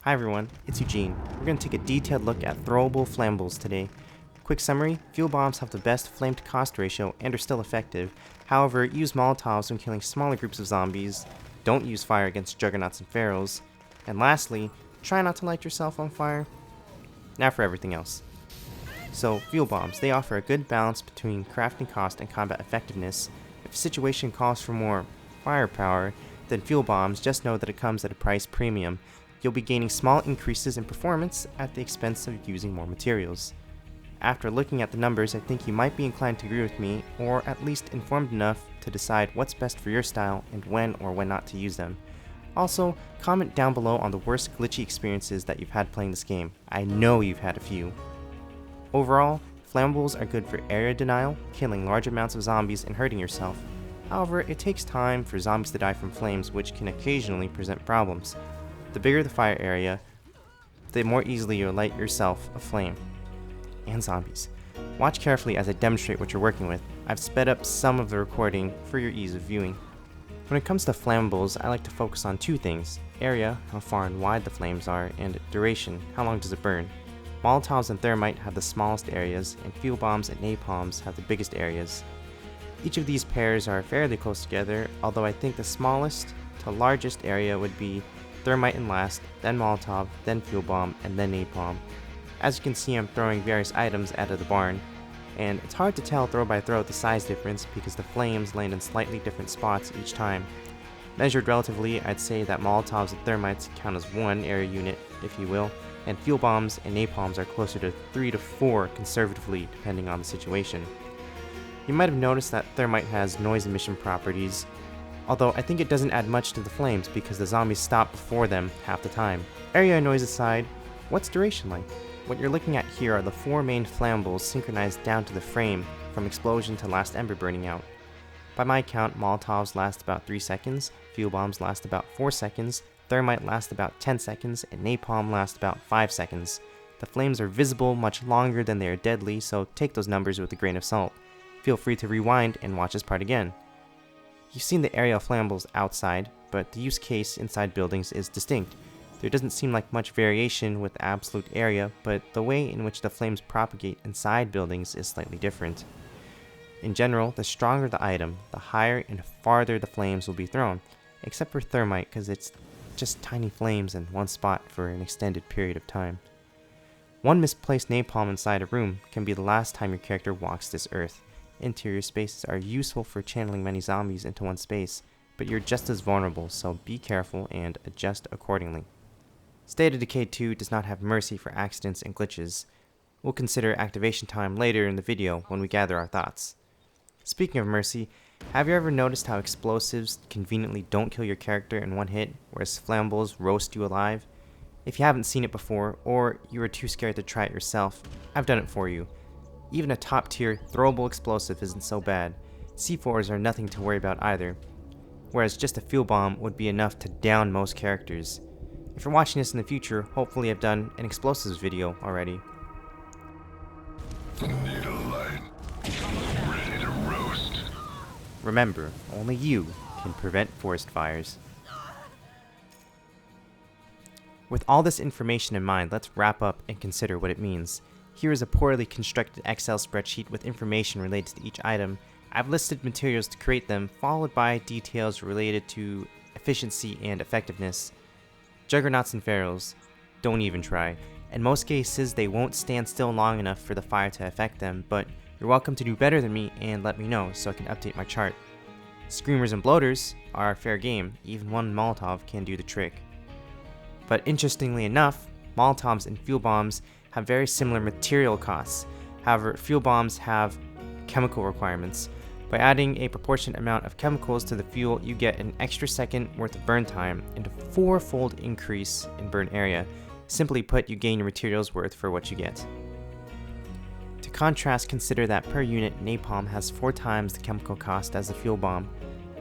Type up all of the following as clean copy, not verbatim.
Hi everyone, it's Eugene. We're going to take a detailed look at throwable flammables today. Quick summary, fuel bombs have the best flame to cost ratio and are still effective. However, use Molotovs when killing smaller groups of zombies, don't use fire against juggernauts and pharaohs, and lastly, try not to light yourself on fire. Now for everything else. So, fuel bombs, they offer a good balance between crafting cost and combat effectiveness. If a situation calls for more firepower than fuel bombs, just know that it comes at a price premium. You'll be gaining small increases in performance at the expense of using more materials. After looking at the numbers, I think you might be inclined to agree with me, or at least informed enough to decide what's best for your style and when or when not to use them. Also, comment down below on the worst glitchy experiences that you've had playing this game. I know you've had a few. Overall, flammables are good for area denial, killing large amounts of zombies and hurting yourself. However, it takes time for zombies to die from flames, which can occasionally present problems. The bigger the fire area, the more easily you'll light yourself aflame. And zombies. Watch carefully as I demonstrate what you're working with. I've sped up some of the recording for your ease of viewing. When it comes to flammables, I like to focus on two things: area, how far and wide the flames are, and duration, how long does it burn. Molotovs and Thermite have the smallest areas, and fuel bombs and napalms have the biggest areas. Each of these pairs are fairly close together, although I think the smallest to largest area would be Thermite in last, then Molotov, then fuel bomb, and then napalm. As you can see, I'm throwing various items out of the barn, and it's hard to tell throw by throw the size difference because the flames land in slightly different spots each time. Measured relatively, I'd say that Molotovs and Thermites count as one area unit, if you will, and fuel bombs and napalms are closer to 3 to 4 conservatively, depending on the situation. You might have noticed that Thermite has noise emission properties, although I think it doesn't add much to the flames because the zombies stop before them half the time. Area noise aside, what's duration like? What you're looking at here are the 4 main flammables synchronized down to the frame, from explosion to last ember burning out. By my count, Molotovs last about 3 seconds, fuel bombs last about 4 seconds, Thermite lasts about 10 seconds, and napalm lasts about 5 seconds. The flames are visible much longer than they are deadly, so take those numbers with a grain of salt. Feel free to rewind and watch this part again. You've seen the area of flammables outside, but the use case inside buildings is distinct. There doesn't seem like much variation with absolute area, but the way in which the flames propagate inside buildings is slightly different. In general, the stronger the item, the higher and farther the flames will be thrown, except for Thermite because it's just tiny flames in one spot for an extended period of time. One misplaced napalm inside a room can be the last time your character walks this earth. Interior spaces are useful for channeling many zombies into one space, but you're just as vulnerable, so be careful and adjust accordingly. State of Decay 2 does not have mercy for accidents and glitches. We'll consider activation time later in the video when we gather our thoughts. Speaking of mercy, have you ever noticed how explosives conveniently don't kill your character in one hit, whereas flammables roast you alive? If you haven't seen it before, or you are too scared to try it yourself, I've done it for you. Even a top tier throwable explosive isn't so bad. C4s are nothing to worry about either, whereas just a fuel bomb would be enough to down most characters. If you're watching this in the future, hopefully I've done an explosives video already. Need a light. Ready to roast. Remember, only you can prevent forest fires. With all this information in mind, let's wrap up and consider what it means. Here is a poorly constructed Excel spreadsheet with information related to each item. I've listed materials to create them, followed by details related to efficiency and effectiveness. Juggernauts and pharaohs, don't even try. In most cases, they won't stand still long enough for the fire to affect them, but you're welcome to do better than me and let me know so I can update my chart. Screamers and bloaters are fair game, even one Molotov can do the trick. But interestingly enough, Molotovs and fuel bombs have very similar material costs. However, fuel bombs have chemical requirements. By adding a proportionate amount of chemicals to the fuel, you get an extra second worth of burn time and a 4-fold increase in burn area. Simply put, you gain your materials worth for what you get. To contrast, consider that per unit, napalm has 4 times the chemical cost as a fuel bomb.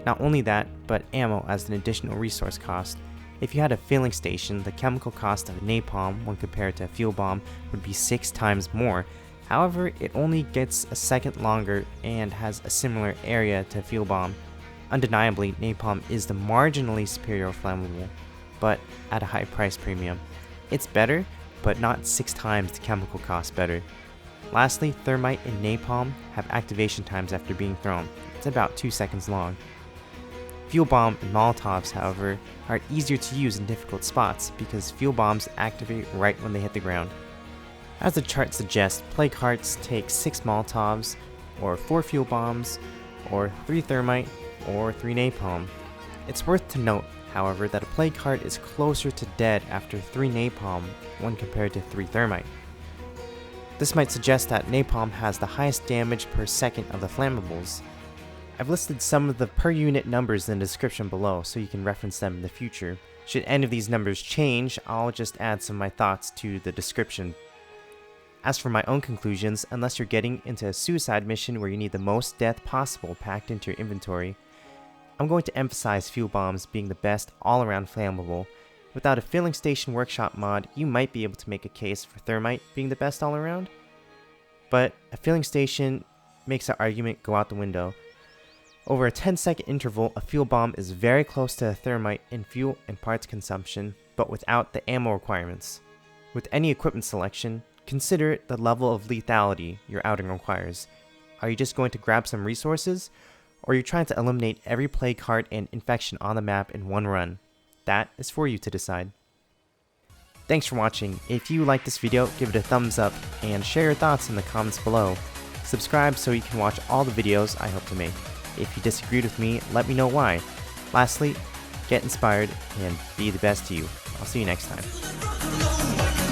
Not only that, but ammo as an additional resource cost. If you had a filling station, the chemical cost of napalm when compared to a fuel bomb would be 6 times more. However, it only gets a second longer and has a similar area to fuel bomb. Undeniably, napalm is the marginally superior flammable, but at a high price premium. It's better, but not 6 times the chemical cost better. Lastly, Thermite and Napalm have activation times after being thrown. It's about 2 seconds long. Fuel Bomb and Molotovs, however, are easier to use in difficult spots because fuel bombs activate right when they hit the ground. As the chart suggests, plague hearts take 6 Molotovs, or 4 fuel bombs, or 3 Thermite, or 3 Napalm. It's worth to note, however, that a plague heart is closer to dead after 3 Napalm when compared to 3 Thermite. This might suggest that Napalm has the highest damage per second of the Flammables. I've listed some of the per unit numbers in the description below so you can reference them in the future. Should any of these numbers change, I'll just add some of my thoughts to the description. As for my own conclusions, unless you're getting into a suicide mission where you need the most death possible packed into your inventory, I'm going to emphasize fuel bombs being the best all-around flammable. Without a filling station workshop mod, you might be able to make a case for Thermite being the best all-around, but a filling station makes that argument go out the window. Over a 10-second interval, a fuel bomb is very close to a Thermite in fuel and parts consumption, but without the ammo requirements. With any equipment selection, consider the level of lethality your outing requires. Are you just going to grab some resources, or are you trying to eliminate every plague heart and infection on the map in one run? That is for you to decide. Thanks for watching. If you liked this video, give it a thumbs up and share your thoughts in the comments below. Subscribe so you can watch all the videos I hope to make. If you disagreed with me, let me know why. Lastly, get inspired and be the best you. I'll see you next time.